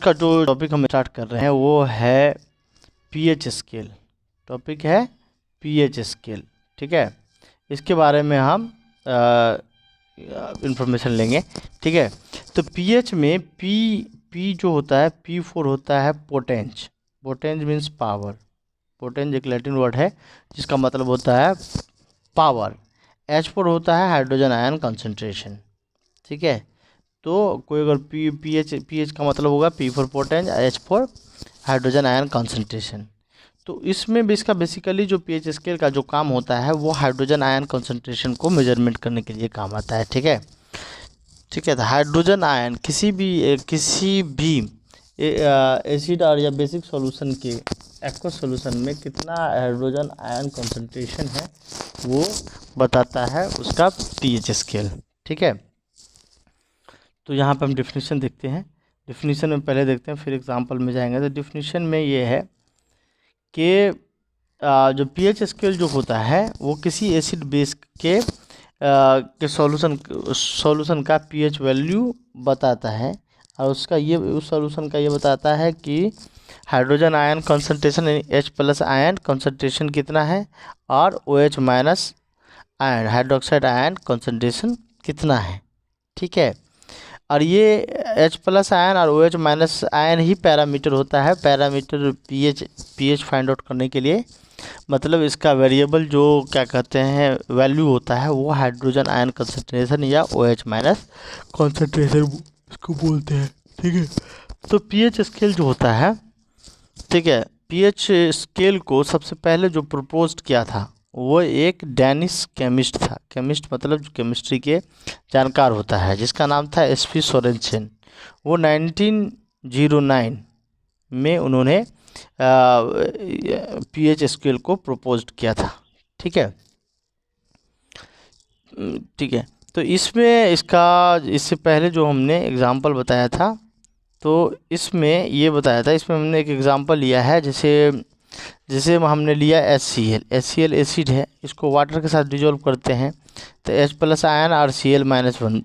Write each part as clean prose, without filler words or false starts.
का जो टॉपिक हम स्टार्ट कर रहे हैं वो है पीएच स्केल। टॉपिक है पीएच स्केल, ठीक है। इसके बारे में हम इंफॉर्मेशन लेंगे, ठीक है। तो पीएच में पी जो होता है P4 होता है पोटेंज। पोटेंज मीन्स पावर। पोटेंज एक लैटिन वर्ड है जिसका मतलब होता है पावर। H4 होता है हाइड्रोजन आयन कंसंट्रेशन, ठीक है। तो कोई अगर पीएच का मतलब होगा P4 पोटेंज, H4 hydrogen ion concentration. तो इसमें भी इसका बेसिकली जो पीएच स्केल का जो काम होता है वो हाइड्रोजन आयन कंसंट्रेशन को मेजरमेंट करने के लिए काम आता है, ठीक है। ठीक है, तो हाइड्रोजन आयन किसी भी एसिड और या बेसिक सॉल्यूशन के एक्वस सॉल्यूशन में कितना हाइड्रोजन आयन कंसंट्रेशन है वो बताता है उसका पीएच स्केल, ठीक है। तो यहाँ पे हम डिफिनीशन देखते हैं। डिफिनीशन में पहले देखते हैं फिर एग्जांपल में जाएंगे। तो डिफिनीशन में ये है कि जो पीएच स्केल जो होता है वो किसी एसिड बेस के सॉल्यूशन का पीएच वैल्यू बताता है और उसका ये उस सॉल्यूशन का ये बताता है कि hydrogen ion concentration H+ ion concentration कितना है और OH- ion hydroxide ion concentration कितना है, ठीक है। और ये H+ आयन और OH- आयन ही पैरामीटर होता है, पैरामीटर पीएच फाइंड आउट करने के लिए। मतलब इसका वेरिएबल जो क्या कहते हैं वैल्यू होता है वो हाइड्रोजन आयन कंसंट्रेशन या OH- कंसंट्रेशन इसको बोलते हैं, ठीक है। तो पीएच स्केल जो होता है, ठीक है, पीएच स्केल को सबसे पहले जो प्रपोज्ड किया था वो एक डैनिश केमिस्ट था। केमिस्ट मतलब जो केमिस्ट्री के जानकार होता है, जिसका नाम था SP सोरेनसेन। वो 1909 में उन्होंने पीएच स्केल को प्रपोज्ड किया था, ठीक है। ठीक है, तो इसमें इससे पहले जो हमने एग्जांपल बताया था तो इसमें ये बताया था, इसमें हमने एक एग्जांपल लिया है। जैसे हमने लिया HCl एसिड है, इसको वाटर के साथ डिजोल्व करते हैं तो H+ आयन और Cl-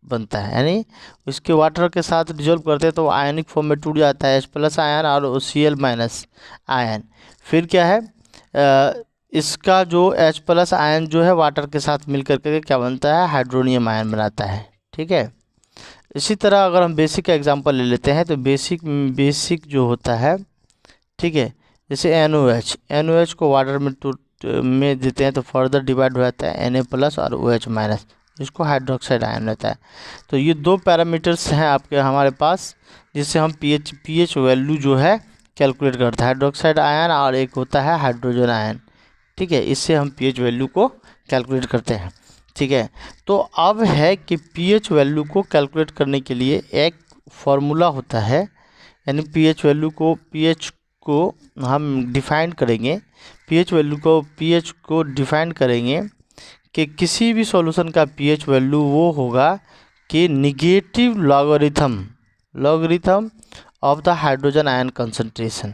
बनता है, यानी इसके वाटर के साथ डिजोल्व करते हैं तो आयनिक फॉर्म में टूट जाता है H+ आयन और Cl- आयन। फिर क्या है इसका जो H+ आयन जो है वाटर के साथ मिल करके क्या बनता है, हाइड्रोनियम आयन बनाता है, ठीक है। इसी तरह अगर हम बेसिक का एग्जांपल ले लेते हैं तो बेसिक जो होता है, ठीक है, जैसे NOH को वाटर में देते हैं तो फर्दर डिवाइड हो जाता है Na+ और OH-, इसको हाइड्रोक्साइड आयन रहता है। तो ये दो पैरामीटर्स हैं आपके हमारे पास जिससे हम पीएच वैल्यू जो है कैलकुलेट करते हैं, हाइड्रोक्साइड आयन और एक होता है हाइड्रोजन आयन, ठीक है। इससे हम पीएच वैल्यू को कैलकुलेट करते हैं, ठीक है। तो अब है कि पीएच वैल्यू को कैलकुलेट करने के लिए एक फॉर्मूला होता है, यानी पीएच को हम डिफाइन करेंगे। पीएच को डिफाइन करेंगे कि किसी भी सॉल्यूशन का पीएच वैल्यू वो होगा कि negative logarithm of the hydrogen ion concentration.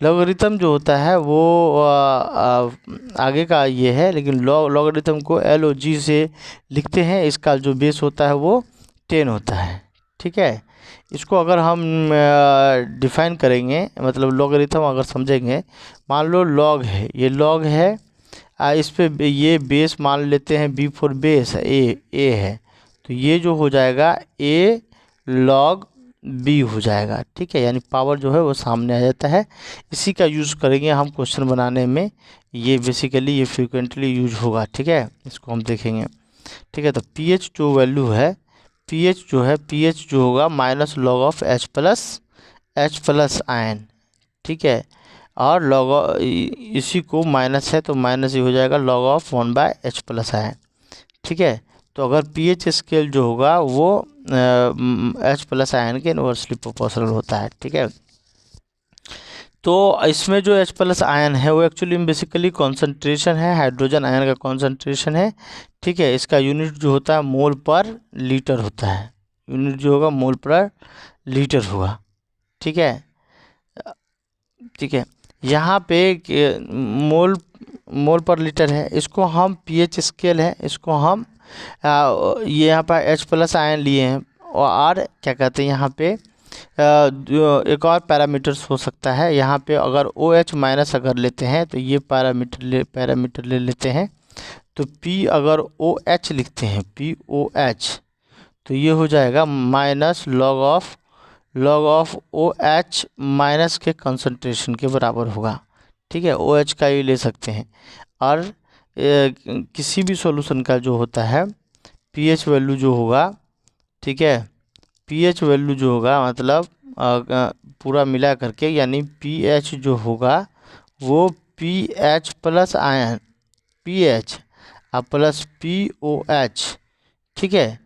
Logarithm जो होता है वो आगे का ये है, लेकिन लॉगरिथम को LOG से लिखते हैं। इसका जो बेस होता है वो 10 होता है, ठीक है। इसको अगर हम डिफाइन करेंगे, मतलब लॉगरिथम अगर समझेंगे, मान लो लॉग है, ये लॉग है, इस पे ये बेस मान लेते हैं B फॉर बेस ए है, तो ये जो हो जाएगा A log B हो जाएगा, ठीक है। यानी पावर जो है वो सामने आ जाता है। इसी का यूज़ करेंगे हम क्वेश्चन बनाने में, ये बेसिकली ये फ्रिक्वेंटली यूज होगा, ठीक है। इसको हम देखेंगे, ठीक है। तो पीएच जो वैल्यू है, पीएच जो होगा -log ऑफ H+ आयन, ठीक है। और लॉग इसी को माइनस है तो माइनस ही हो जाएगा log ऑफ 1/H+ आयन, ठीक है। तो अगर पीएच स्केल जो होगा वो H+ आयन के इनवर्सली प्रोपोर्शनल होता है, ठीक है। तो इसमें जो H+ आयन है वो एक्चुअली बेसिकली कॉन्सेंट्रेशन है, हाइड्रोजन आयन का कॉन्सेंट्रेशन है, ठीक है। इसका यूनिट जो होता है मोल पर लीटर होता है, यूनिट जो होगा मोल पर लीटर होगा, ठीक है। ठीक है, यहाँ पे मोल पर लीटर है, इसको हम पीएच स्केल है, इसको हम ये यहाँ पर H+ आयन लिए हैं और क्या कहते हैं यहाँ पे एक और पैरामीटर्स हो सकता है यहाँ पे। अगर OH माइनस अगर लेते हैं तो ये पैरामीटर ले लेते हैं। तो P अगर OH लिखते हैं, POH, तो ये हो जाएगा minus log of OH minus के कंसंट्रेशन के बराबर होगा। ठीक है, OH का ये ले सकते हैं। और किसी भी सॉल्यूशन का जो होता है pH वैल्यू जो होगा, ठीक है, pH वैल्यू जो होगा मतलब पूरा मिला करके, यानी pH जो होगा वो pH plus ion pH plus POH, ठीक है,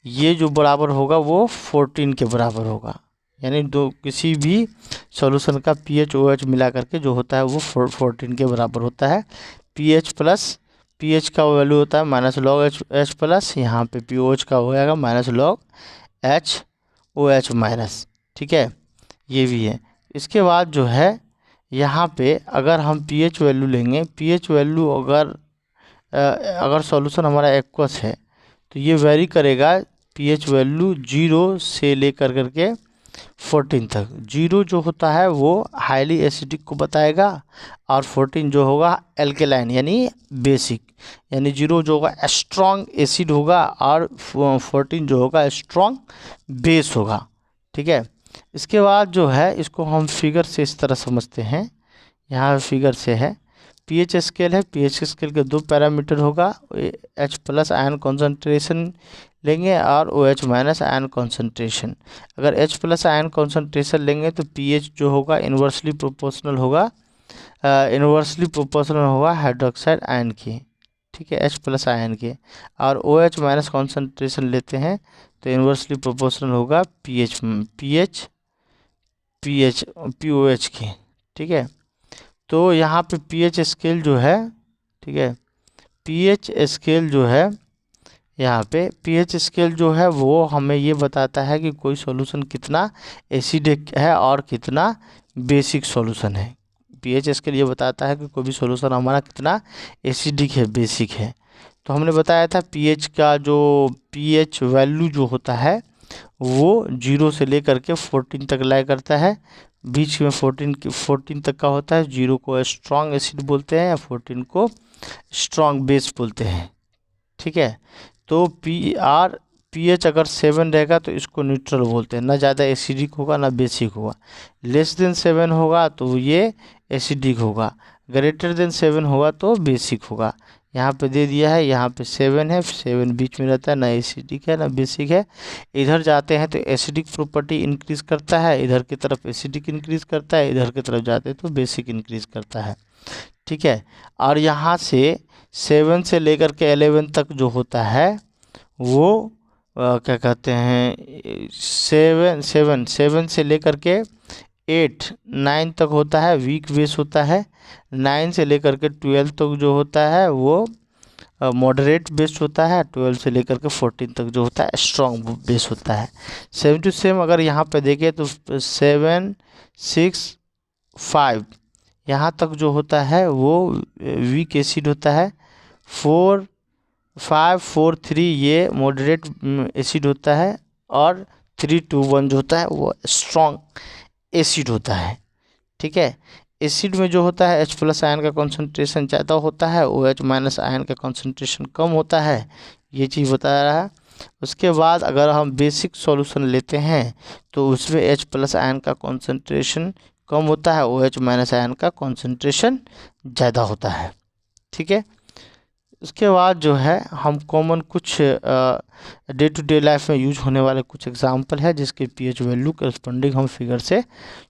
ये जो बराबर होगा वो 14 के बराबर होगा। यानी किसी भी सॉल्यूशन का pH OH मिला करके जो होता है वो 14 के बराबर होता है। pH का वैल्यू होता है माइनस लॉग H प्लस, यहाँ पे POH का हो जाएगा माइनस लॉग OH माइनस। ठीक है, ये भी है। इसके बाद जो है यहाँ पे अगर हम pH वैल्यू लेंगे, pH वैल्यू अगर सॉल्यूशन हमारा एक्वस है तो ये वेरी करेगा। pH वैल्यू 0 से लेकर करके 14 तक। 0 जो होता है वो हाईली एसिडिक को बताएगा, और 14 जो होगा एल्केलाइन यानी बेसिक। यानी 0 जो होगा स्ट्रॉन्ग एसिड होगा, और 14 जो होगा स्ट्रॉन्ग बेस होगा। ठीक है, इसके बाद जो है इसको हम फिगर से इस तरह समझते हैं। यहाँ फिगर से है pH स्केल है, pH स्केल के 2 पैरामीटर होगा, H प्लस आयन कॉन्सेंट्रेशन लेंगे और OH माइनस आयन कॉन्सेंट्रेशन। अगर H प्लस आयन कॉन्सेंट्रेशन लेंगे तो pH जो होगा इन्वर्सली प्रोपोर्शनल होगा हाइड्रोक्साइड आयन की। ठीक है, H प्लस आयन के। और OH माइनस कॉन्सेंट्रेशन लेते हैं तो इन्वर्सली प्रोपोर्शनल होगा POH की। ठीक है, तो यहाँ पे pH स्केल जो है, ठीक है, pH स्केल जो है, यहाँ पे pH स्केल जो है वो हमें ये बताता है कि कोई सॉल्यूशन कितना एसिडिक है और कितना बेसिक सॉल्यूशन है। pH स्केल ये बताता है कि कोई भी सॉल्यूशन हमारा कितना एसिडिक है, बेसिक है। तो हमने बताया था pH का जो pH वैल्यू जो होता है वो 0 से लेकर के 14 तक लाई करता है। बीच में 14 तक का होता है। 0 को स्ट्रॉन्ग एसिड बोलते हैं, 14 को स्ट्रॉन्ग बेस बोलते हैं। ठीक है, तो pH अगर 7 रहेगा तो इसको न्यूट्रल बोलते हैं, ना ज़्यादा एसिडिक होगा ना बेसिक होगा। लेस देन 7 होगा तो ये एसिडिक होगा, ग्रेटर देन 7 होगा तो बेसिक होगा। यहाँ पे दे दिया है, यहाँ पे 7 है, 7 बीच में रहता है, ना एसिडिक है ना बेसिक है। इधर जाते हैं तो एसिडिक प्रॉपर्टी इंक्रीज करता है, इधर की तरफ एसिडिक इंक्रीज करता है, इधर की तरफ जाते हैं तो बेसिक इंक्रीज करता है। ठीक है, और यहाँ से 7 से लेकर के 11 तक जो होता है वो क्या कहते हैं, 7 से लेकर के 9 तक होता है वीक बेस होता है। 9 से लेकर के 12 तक जो होता है वो मॉडरेट बेस होता है। 12 से लेकर के 14 तक जो होता है स्ट्रॉन्ग बेस होता है। सेम टू सेम अगर यहाँ पे देखें तो 7, 6, 5 यहाँ तक जो होता है वो वीक एसिड होता है। 4, 5, 4, 3 ये मॉडरेट एसिड होता है, और 3, 2, 1 जो होता है वो स्ट्रॉन्ग एसिड होता है। ठीक है, एसिड में जो होता है H प्लस आयन का कॉन्सेंट्रेशन ज़्यादा होता है, OH माइनस आयन का कॉन्सेंट्रेशन कम होता है। ये चीज़ बता रहा है। उसके बाद अगर हम बेसिक सॉल्यूशन लेते हैं तो उसमें H प्लस आयन का कॉन्सेंट्रेशन कम होता है, OH माइनस आयन का कॉन्सेंट्रेशन ज़्यादा होता है। ठीक है, उसके बाद जो है हम कॉमन कुछ डे टू डे लाइफ में यूज होने वाले कुछ एग्जांपल है जिसके pH वैल्यू करस्पॉन्डिंग हम फिगर से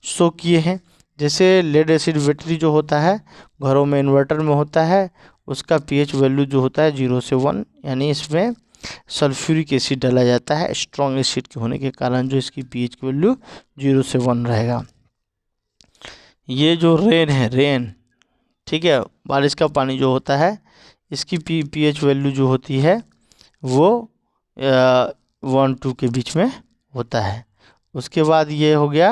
शो किए हैं। जैसे लेड एसिड बैटरी जो होता है घरों में इन्वर्टर में होता है, उसका pH वैल्यू जो होता है 0 से 1, यानी इसमें सल्फ्यूरिक एसिड डाला जाता है। स्ट्रॉन्ग एसिड के होने के कारण जो इसकी pH की वैल्यू 0 से 1 रहेगा। ये जो रेन है, रेन, ठीक है, बारिश का पानी जो होता है इसकी pH वैल्यू जो होती है वो 1, 2 के बीच में होता है। उसके बाद ये हो गया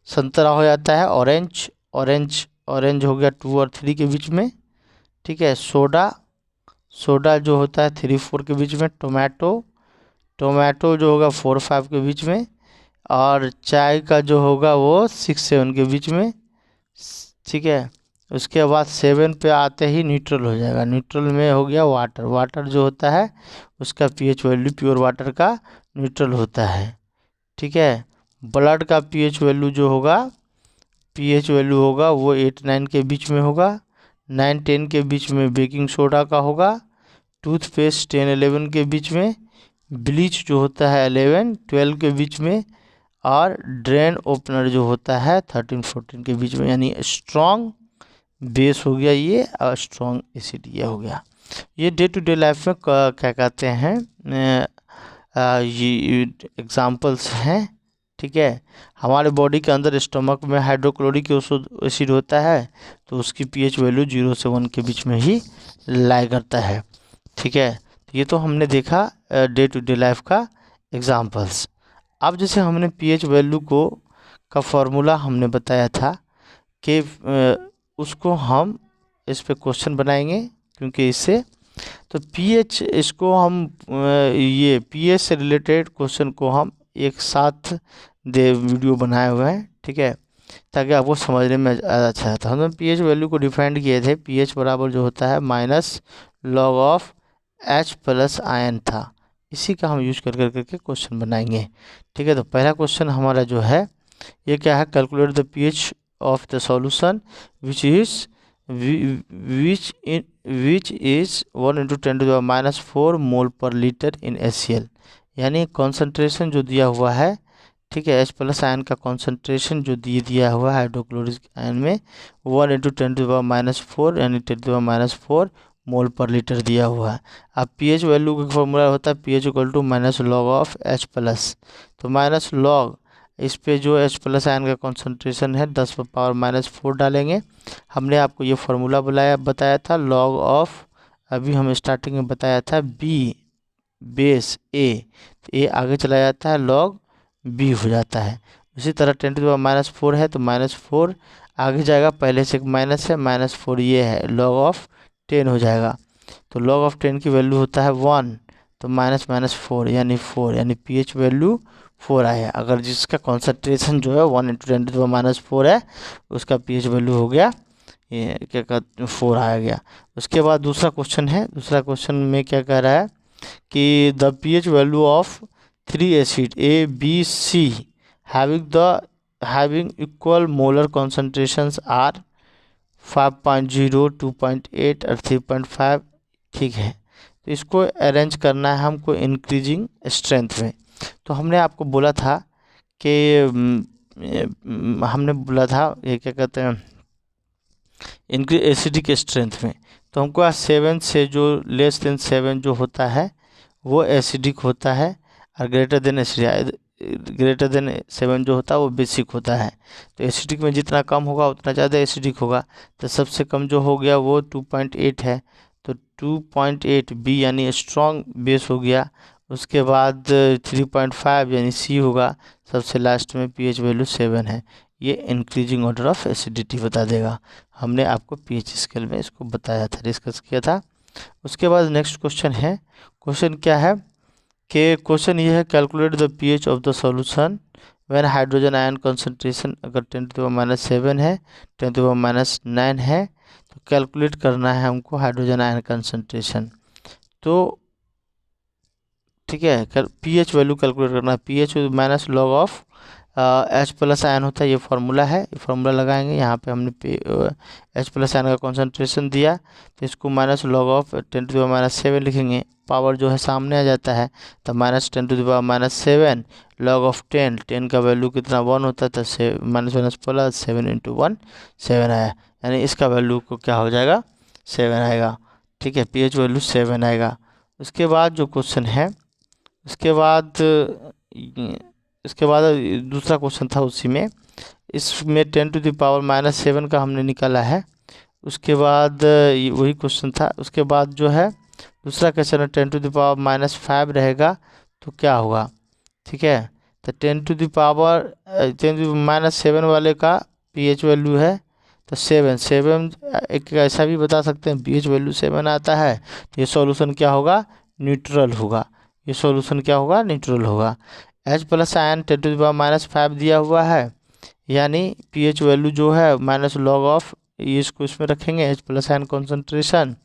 संतरा हो जाता है ऑरेंज हो गया 2 और 3 के बीच में। ठीक है, सोडा जो होता है 3, 4 के बीच में। टोमेटो टोमेटो जो होगा 4-5 के बीच में, और चाय का जो होगा वो 6-7 के बीच में, ठीक है। उसके बाद 7 पे आते ही न्यूट्रल हो जाएगा। न्यूट्रल में हो गया वाटर। वाटर जो होता है उसका पीएच वैल्यू प्योर वाटर का न्यूट्रल होता है, ठीक है। ब्लड का पीएच वैल्यू जो होगा, पीएच वैल्यू होगा वो 8-9 के बीच में होगा। 9-10 के बीच में बेकिंग सोडा का होगा। टूथपेस्ट 10-11 के बीच में। ब्लीच जो होता है 11-12 के बीच में। और ड्रेन ओपनर जो होता है 13-14 के बीच में। यानी स्ट्रॉन्ग बेस हो गया ये, और स्ट्रॉन्ग एसिड ये हो गया। ये डे टू डे लाइफ में क्या कहते हैं, ये एग्जांपल्स हैं, ठीक है। हमारे बॉडी के अंदर स्टमक में हाइड्रोक्लोरिक एसिड होता है, तो उसकी पीएच वैल्यू 0 से 1 के बीच में ही लाई करता है, ठीक है। ये तो हमने देखा डे टू डे लाइफ का एग्जांपल्स। अब जैसे हमने पीएच वैल्यू का फॉर्मूला हमने बताया था कि उसको हम इस पे क्वेश्चन बनाएंगे, क्योंकि इससे तो पीएच इसको हम ये पीएच से रिलेटेड क्वेश्चन को हम एक साथ वीडियो बनाए हुए हैं, ठीक है, ताकि आपको समझने में अच्छा है। तो हमने पीएच वैल्यू को डिफाइंड किए थे। पीएच बराबर जो होता है minus log of H plus ion था। इसी का हम यूज करके क्वेश्चन बनाएंगे, ठीक है। तो पहला क्वेश्चन हमारा जो है ये क्या है, calculate the pH of the solution which is 1 × 10⁻⁴ मोल पर लीटर इन HCl। यानी कॉन्सेंट्रेशन जो दिया हुआ है, ठीक है, H प्लस आयन का कॉन्सेंट्रेशन जो दिया हुआ है हाइड्रोक्लोरिक आयन में 1 × 10⁻⁴ यानी 10⁻⁴ मोल पर लीटर दिया हुआ है। अब पीएच वैल्यू का फॉर्मूला होता है pH equal to minus log of H plus. तो माइनस लॉग इस पे जो H प्लस आयन का कॉन्सेंट्रेशन है 10⁻⁴ डालेंगे। हमने आपको ये फार्मूला बताया था लॉग ऑफ, अभी हम स्टार्टिंग में बताया था B बेस A, तो A आगे चला जाता है लॉग B हो जाता है। उसी तरह 10⁻⁴ है तो -4 आगे जाएगा, पहले से एक माइनस है, -4 ये है, लॉग ऑफ 10 हो जाएगा। तो लॉग ऑफ 10 की वैल्यू होता है 1, तो -4 यानी 4, यानी पीएच वैल्यू 4 आया। अगर जिसका कॉन्सेंट्रेशन जो है 1 × 10⁻⁴ है, उसका पीएच वैल्यू हो गया ये क्या कहते 4 आ गया। उसके बाद दूसरा क्वेश्चन है। दूसरा क्वेश्चन में क्या कह रहा है कि the pH value of 3 acid A, B, C having equal molar concentrations are 5.0, 2.8 और 3.5, ठीक है। तो इसको अरेंज करना है हमको इंक्रीजिंग स्ट्रेंथ में। तो हमने आपको बोला था कि हमने बोला था ये क्या कहते हैं इंक्रीज एसिडिक स्ट्रेंथ में। तो हमको 7 से जो लेस देन 7 जो होता है वो एसिडिक होता है, और ग्रेटर देन 7 जो होता है वो बेसिक होता है। तो एसिडिक में जितना कम होगा उतना ज़्यादा एसिडिक होगा। तो सबसे कम जो हो गया वो 2.8 है, तो 2.8 B यानी स्ट्रॉन्ग बेस हो गया। उसके बाद 3.5 यानी C होगा। सबसे लास्ट में पीएच वैल्यू 7 है। ये इंक्रीजिंग ऑर्डर ऑफ एसिडिटी बता देगा। हमने आपको पीएच स्केल में इसको बताया था, डिस्कस किया था। उसके बाद नेक्स्ट क्वेश्चन है। क्वेश्चन क्या है कि क्वेश्चन ये है calculate the pH of the solution when hydrogen ion concentration अगर 10⁻⁷ है, 10⁻⁹ है, तो कैलकुलेट करना है हमको हाइड्रोजन आयन कंसंट्रेशन। तो ठीक है, पीएच वैल्यू कैलकुलेट करना है। PH minus log of H plus ion होता है, ये फार्मूला है। ये फार्मूला लगाएंगे। यहाँ पे हमने H प्लस आयन का कॉन्सेंट्रेशन दिया, तो इसको माइनस लॉग ऑफ 10⁻⁷ लिखेंगे। पावर जो है सामने आ जाता है, तो -10⁻⁷ लॉग ऑफ 10 का वैल्यू कितना 1 होता है, तो माइनस प्लस 7 × 1 7 आया। यानी इसका वैल्यू को क्या हो जाएगा 7 आएगा, ठीक है। पीएच वैल्यू 7 आएगा। उसके बाद जो क्वेश्चन है इसके बाद दूसरा क्वेश्चन था उसी में, इसमें 10⁻⁷ का हमने निकाला है। उसके बाद वही क्वेश्चन था। उसके बाद जो है दूसरा क्वेश्चन है 10⁻⁵ रहेगा तो क्या होगा, ठीक है। तो 10⁻⁷ वाले का पीएच वैल्यू है तो 7 एक ऐसा भी बता सकते हैं पीएच वैल्यू 7 आता है, तो ये सॉल्यूशन क्या होगा न्यूट्रल होगा। ये सॉल्यूशन क्या होगा, न्यूट्रल होगा। H प्लस आयन 10⁻⁵ दिया हुआ है, यानी pH वैल्यू जो है माइनस लॉग ऑफ, ये इसको इसमें रखेंगे, H प्लस आयन कॉन्सेंट्रेशन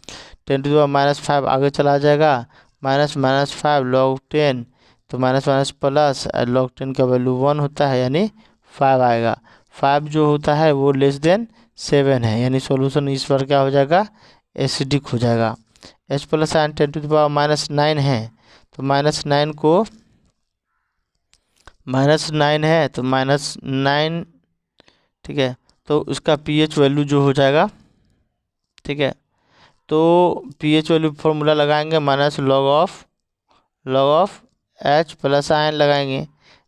10⁻⁵ आगे चला जाएगा, -5 log 10, तो माइनस माइनस प्लस, log 10 का वैल्यू 1 होता है, यानी 5 आएगा। 5 जो होता है वो <7 है, यानी सॉल्यूशन इस बार क्या हो जाएगा, एसिडिक हो जाएगा। H प्लस आयन 10⁻⁹ है, तो -9 को -9 है तो -9, ठीक है, तो उसका pH वैल्यू जो हो जाएगा, ठीक है, तो pH वैल्यू फॉर्मूला लगाएंगे minus log of H plus ion लगाएंगे,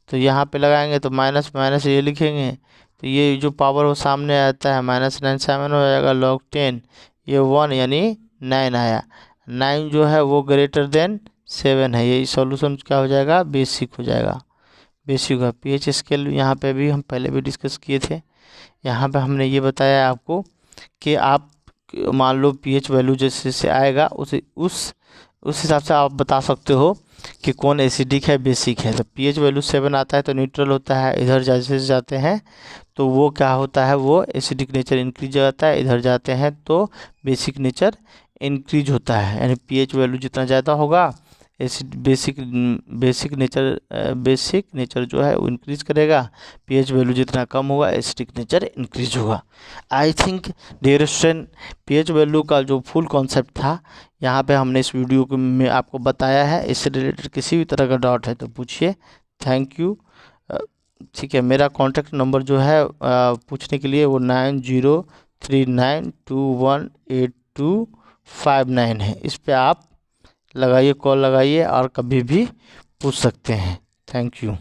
तो यहाँ पे लगाएंगे तो माइनस माइनस ये लिखेंगे, तो ये जो पावर वो सामने आता है -9 7 हो जाएगा, log 10 ये 1 यानी 9 आया। 9 जो है वो <7 है, यही सॉल्यूशन क्या हो जाएगा, बेसिक हो जाएगा। बेसिक का pH स्केल यहाँ पे भी हम पहले भी डिस्कस किए थे। यहाँ पे हमने ये बताया आपको कि आप मान लो pH वैल्यू जैसे से आएगा उस हिसाब से आप बता सकते हो कि कौन एसिडिक है, बेसिक है। तो pH वैल्यू 7 आता है तो न्यूट्रल होता है, इधर जैसे जाते हैं तो वो क्या होता है, वो एसिडिक नेचर इंक्रीज हो जाता है, इधर जाते हैं तो बेसिक नेचर इंक्रीज होता है। यानी pH वैल्यू जितना ज़्यादा होगा एसिड बेसिक नेचर जो है वो इंक्रीज करेगा, pH वैल्यू जितना कम होगा एसिडिक नेचर इंक्रीज होगा। I think dear student, pH value का जो फुल कॉन्सेप्ट था यहाँ पे हमने इस वीडियो में आपको बताया है। इससे रिलेटेड किसी भी तरह का डाउट है तो पूछिए। Thank you. ठीक है, मेरा कॉन्टैक्ट नंबर जो है पूछने के लिए वो 9039218259 है। इस पे आप लगाइए, कॉल लगाइए और कभी भी पूछ सकते हैं। Thank you.